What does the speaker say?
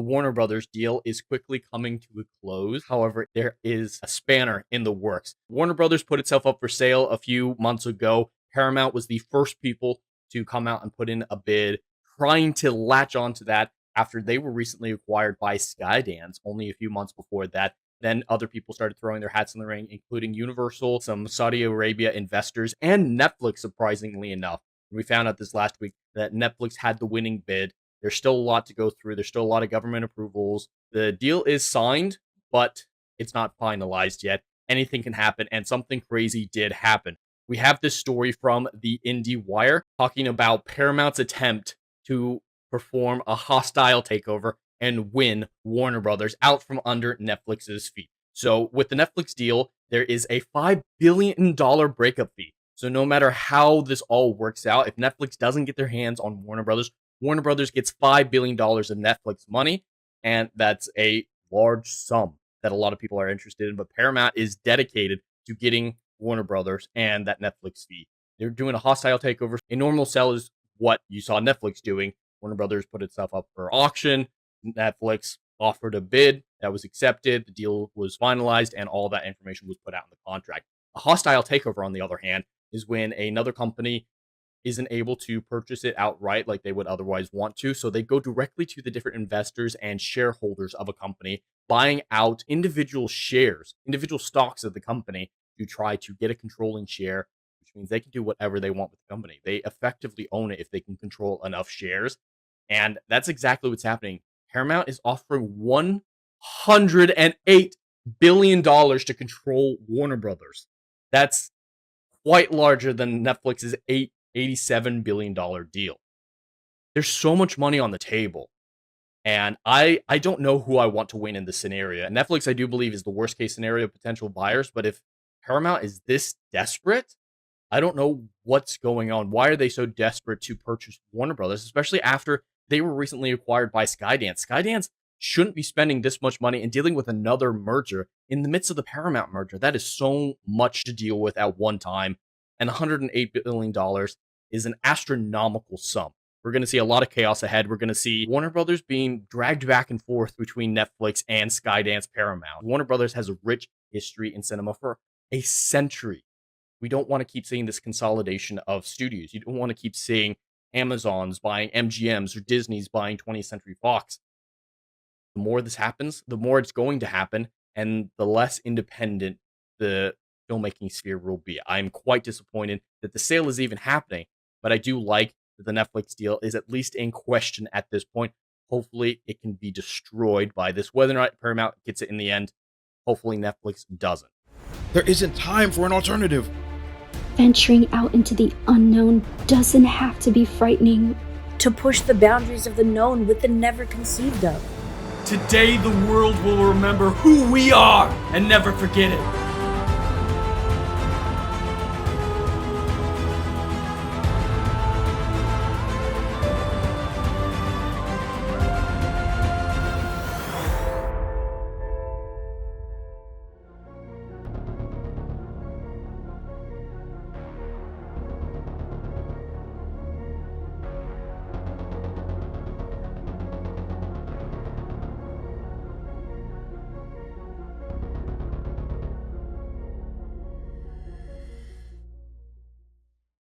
Warner Brothers deal is quickly coming to a close. However, there is a spanner in the works. Warner Brothers put itself up for sale a few months ago. Paramount was the first people to come out and put in a bid, trying to latch onto that after they were recently acquired by Skydance only a few months before that. Then other people started throwing their hats in the ring, including Universal, some Saudi Arabia investors, and Netflix, surprisingly enough. We found out this last week that Netflix had the winning bid. There's still a lot to go through. There's still a lot of government approvals. The deal is signed, but it's not finalized yet. Anything can happen, and something crazy did happen. We have this story from the IndieWire talking about Paramount's attempt to perform a hostile takeover and win Warner Brothers out from under Netflix's feet. So with the Netflix deal, there is a $5 billion breakup fee. So no matter how this all works out, if Netflix doesn't get their hands on Warner Brothers gets $5 billion of Netflix money, and that's a large sum that a lot of people are interested in. But Paramount is dedicated to getting Warner Brothers and that Netflix fee. They're doing a hostile takeover. A normal sell is what you saw Netflix doing. Warner Brothers put itself up for auction. Netflix offered a bid that was accepted. The deal was finalized, and all that information was put out in the contract. A hostile takeover, on the other hand, is when another company isn't able to purchase it outright like they would otherwise want to. So they go directly to the different investors and shareholders of a company, buying out individual shares, individual stocks of the company to try to get a controlling share, which means they can do whatever they want with the company. They effectively own it if they can control enough shares. And that's exactly what's happening. Paramount is offering $108 billion to control Warner Brothers. That's quite larger than Netflix's $87 billion deal. There's so much money on the table. And I don't know who I want to win in this scenario. Netflix, I do believe, is the worst case scenario of potential buyers. But if Paramount is this desperate, I don't know what's going on. Why are they so desperate to purchase Warner Brothers, especially after they were recently acquired by Skydance? Skydance shouldn't be spending this much money and dealing with another merger in the midst of the Paramount merger. That is so much to deal with at one time. And $108 billion is an astronomical sum. We're going to see a lot of chaos ahead. We're going to see Warner Brothers being dragged back and forth between Netflix and Skydance Paramount. Warner Brothers has a rich history in cinema for a century. We don't want to keep seeing this consolidation of studios. You don't want to keep seeing Amazon's buying MGM's or Disney's buying 20th Century Fox. The more this happens, the more it's going to happen, and the less independent the filmmaking sphere will be. I'm quite disappointed that the sale is even happening, but I do like that the Netflix deal is at least in question at this point. Hopefully it can be destroyed by this. Whether or not Paramount gets it in the end, hopefully Netflix doesn't. There isn't time for an alternative. Venturing out into the unknown doesn't have to be frightening. To push the boundaries of the known with the never conceived of. Today the world will remember who we are and never forget it.